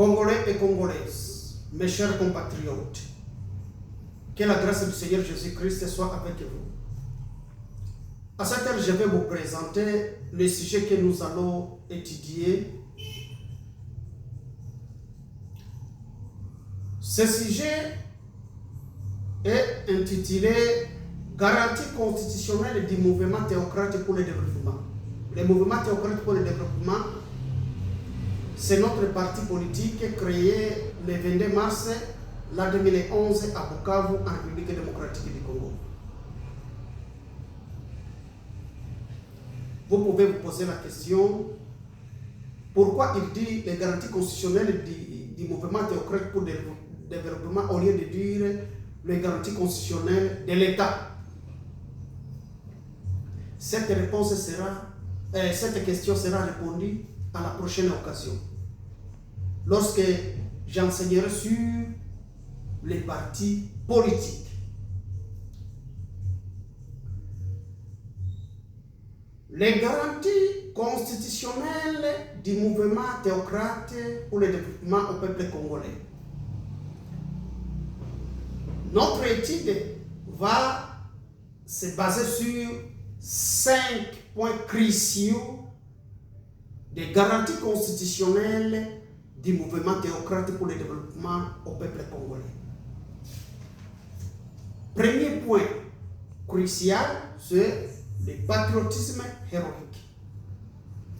Congolais et Congolaises, mes chers compatriotes, que la grâce du Seigneur Jésus-Christ soit avec vous. À cette heure, je vais vous présenter le sujet que nous allons étudier. Ce sujet est intitulé « Garantie constitutionnelle du mouvement théocrate pour le développement ». Le mouvement théocrate pour le développement, c'est notre parti politique créé le 22 mars 2011 à Bukavu, en République démocratique du Congo. Vous pouvez vous poser la question, pourquoi il dit les garanties constitutionnelles du mouvement théocrate pour le développement au lieu de dire les garanties constitutionnelles de l'État? Cette question sera répondue à la prochaine occasion, lorsque j'enseignerai sur les partis politiques. Les garanties constitutionnelles du mouvement théocrate pour le développement au peuple congolais. Notre étude va se baser sur 5 points cruciaux des garanties constitutionnelles du mouvement théocrate pour le développement au peuple congolais. Premier point crucial, c'est le patriotisme héroïque,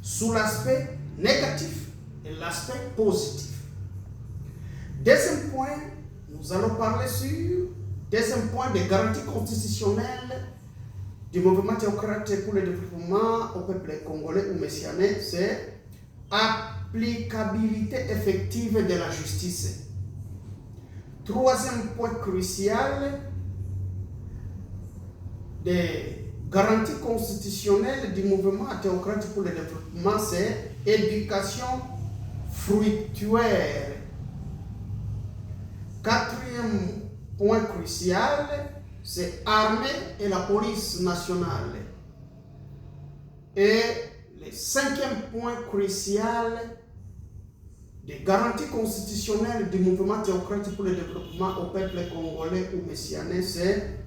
sous l'aspect négatif et l'aspect positif. Deuxième point, nous allons parler sur deuxième point des garanties constitutionnelles du mouvement théocrate pour le développement au peuple congolais ou messianais, c'est applicabilité effective de la justice. Troisième point crucial des garanties constitutionnelles du mouvement théocrate pour le développement, c'est éducation fructuaire. Quatrième point crucial, c'est armée et la police nationale. Et le cinquième point crucial des garanties constitutionnelles du mouvement théocrate pour le développement au peuple congolais ou messianais, c'est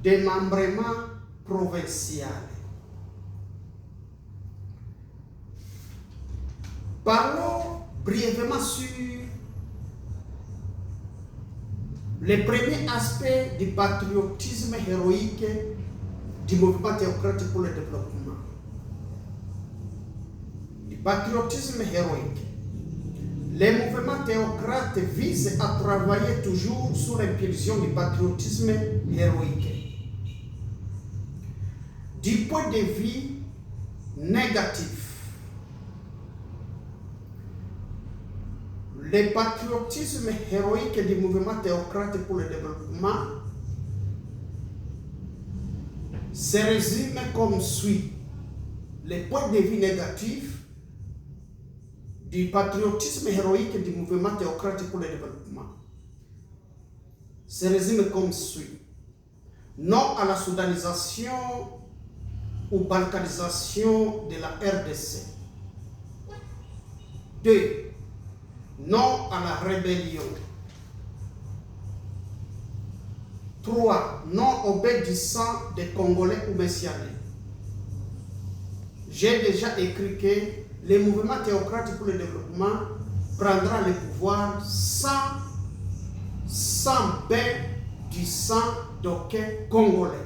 démembrement provincial. Parlons brièvement sur le premier aspect du patriotisme héroïque du mouvement théocrate pour le développement. Le patriotisme héroïque. Le mouvement théocrate vise à travailler toujours sous l'impulsion du patriotisme héroïque. Du point de vue négatif, le patriotisme héroïque du mouvement théocrate pour le développement se résume comme suit. Le point de vue négatif du patriotisme héroïque du mouvement théocrate pour le développement se résume comme suit. Non à la soudanisation ou balkanisation de la RDC. 2. Non à la rébellion. 3. Non au bain du sang des Congolais ou messianais. J'ai déjà écrit que le mouvement théocrate pour le développement prendra le pouvoir sans bain du sang d'aucun Congolais.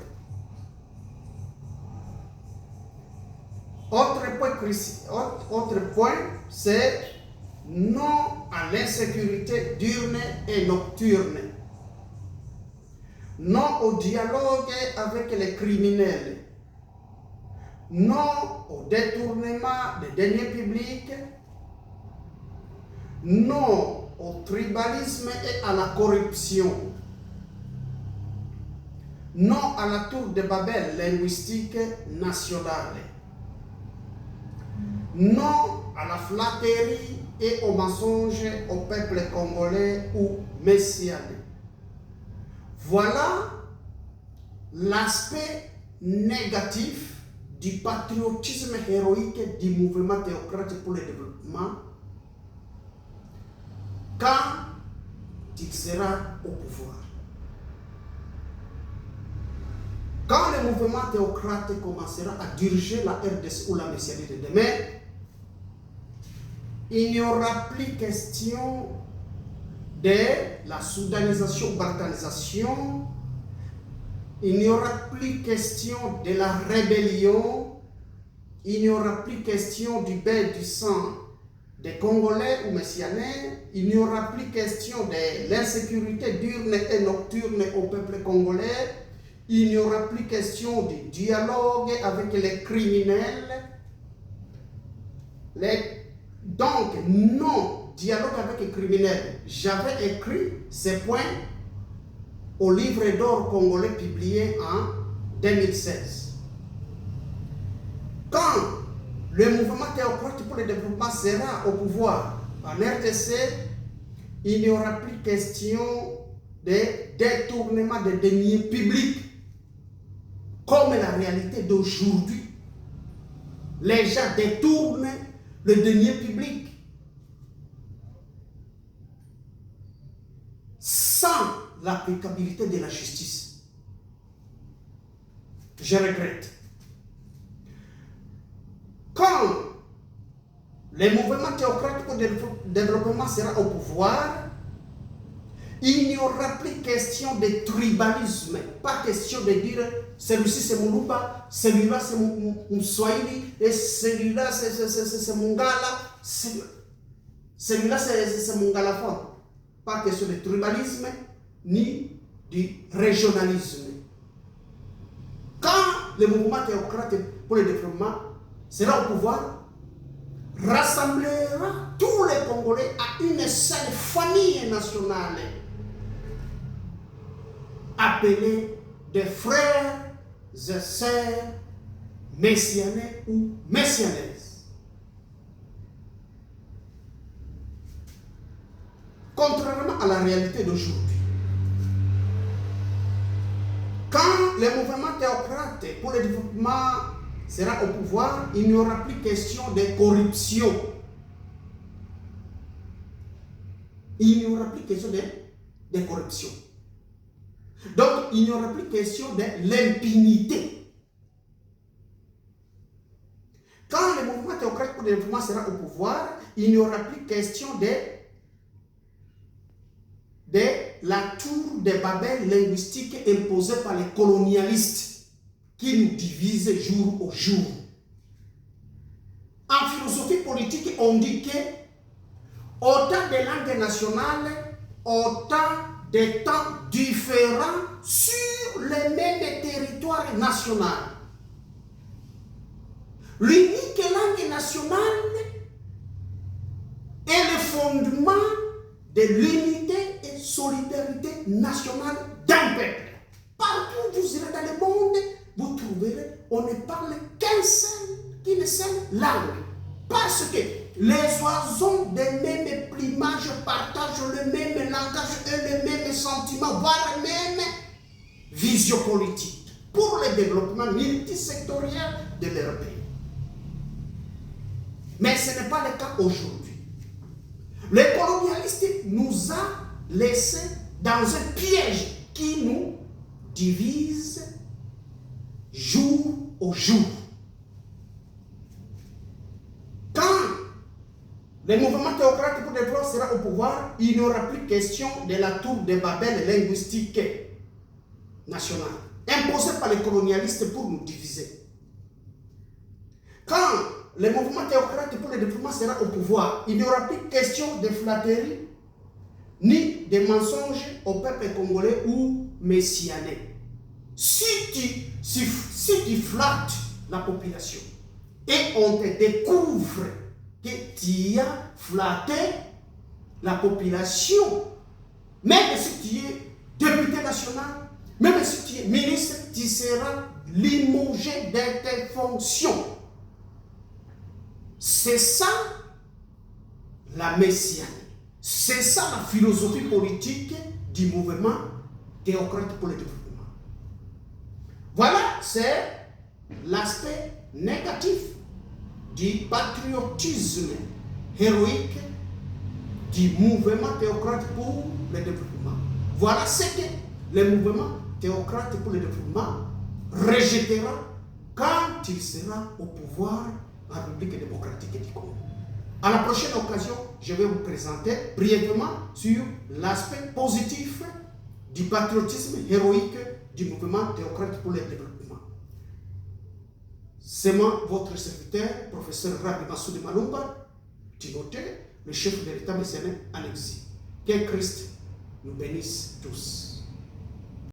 Autre point, c'est non à l'insécurité diurne et nocturne. Non au dialogue avec les criminels. Non au détournement des deniers publics. Non au tribalisme et à la corruption. Non à la tour de Babel linguistique nationale. Non à la flatterie et au mensonge au peuple congolais ou messianais. Voilà l'aspect négatif du patriotisme héroïque du mouvement théocrate pour le développement quand il sera au pouvoir. Quand le mouvement théocrate commencera à diriger la RDC ou la messianique de demain, il n'y aura plus question de la soudanisation ou balkanisation, il n'y aura plus question de la rébellion, il n'y aura plus question du bain du sang des Congolais ou messianais, il n'y aura plus question de l'insécurité diurne et nocturne au peuple congolais, il n'y aura plus question du dialogue avec les criminels. Donc, non, dialogue avec les criminels. J'avais écrit ces points au livre d'or congolais publié en 2016. Quand le mouvement théocrate pour le développement sera au pouvoir en RDC, il n'y aura plus question de détournement des deniers publics comme la réalité d'aujourd'hui. Les gens détournent le denier public sans l'applicabilité de la justice. Je regrette. Quand le mouvement théocrate pour le développement sera au pouvoir, il n'y aura plus question de tribalisme. Pas question de dire celui-ci c'est mon Luba, celui-là c'est mon Swahili, et celui-là c'est mon Gala, celui-là c'est mon Galaphone. Pas question de tribalisme ni du régionalisme. Quand le mouvement théocrate pour le développement sera au pouvoir, rassemblera tous les Congolais à une seule famille nationale, appelée des frères et sœurs messianais ou messianaises. Contrairement à la réalité d'aujourd'hui, quand le mouvement théocrate pour le développement sera au pouvoir, il n'y aura plus question de corruption. Il n'y aura plus question de corruption. Donc, il n'y aura plus question de l'impunité. Quand le mouvement théocrate pour le développement sera au pouvoir, il n'y aura plus question de la tour de Babel linguistique imposée par les colonialistes qui nous divisent jour au jour. En philosophie politique, on dit que autant de langues nationales, autant de temps différents sur le même territoire national. L'unique langue nationale est le fondement de l'unité et solidarité nationale d'un peuple. Partout où vous irez dans le monde, vous trouverez, on ne parle qu'une seule langue. Parce que les oiseaux des mêmes plumages partagent le même langage et le même sentiment, voire même vision politique pour le développement multisectoriel de leur pays. Mais ce n'est pas le cas aujourd'hui. Le colonialiste nous a laissés dans un piège qui nous divise jour au jour. Quand le mouvement théocrate pour le développement sera au pouvoir, il n'y aura plus question de la tour de Babel linguistique nationale, imposée par les colonialistes pour nous diviser. Quand le mouvement théocrate pour le développement sera au pouvoir, il n'y aura plus question de flatterie ni de mensonges au peuple congolais ou messianais. Si tu flattes la population et on te découvre que tu as flatté la population, même si tu es député national, même si tu es ministre, tu seras limogé de tes fonctions. C'est ça la messianie. C'est ça la philosophie politique du mouvement théocrate pour le développement. Voilà, c'est l'aspect négatif du patriotisme héroïque du mouvement théocrate pour le développement. Voilà ce que le mouvement théocrate pour le développement rejettera quand il sera au pouvoir en République démocratique du Congo. À la prochaine occasion, je vais vous présenter brièvement sur l'aspect positif du patriotisme héroïque du mouvement théocrate pour le développement. C'est moi, votre serviteur, professeur Rabbi Massoudi Malumba, Timothée, le chef de l'État missionnaire en exil. Que Christ nous bénisse tous.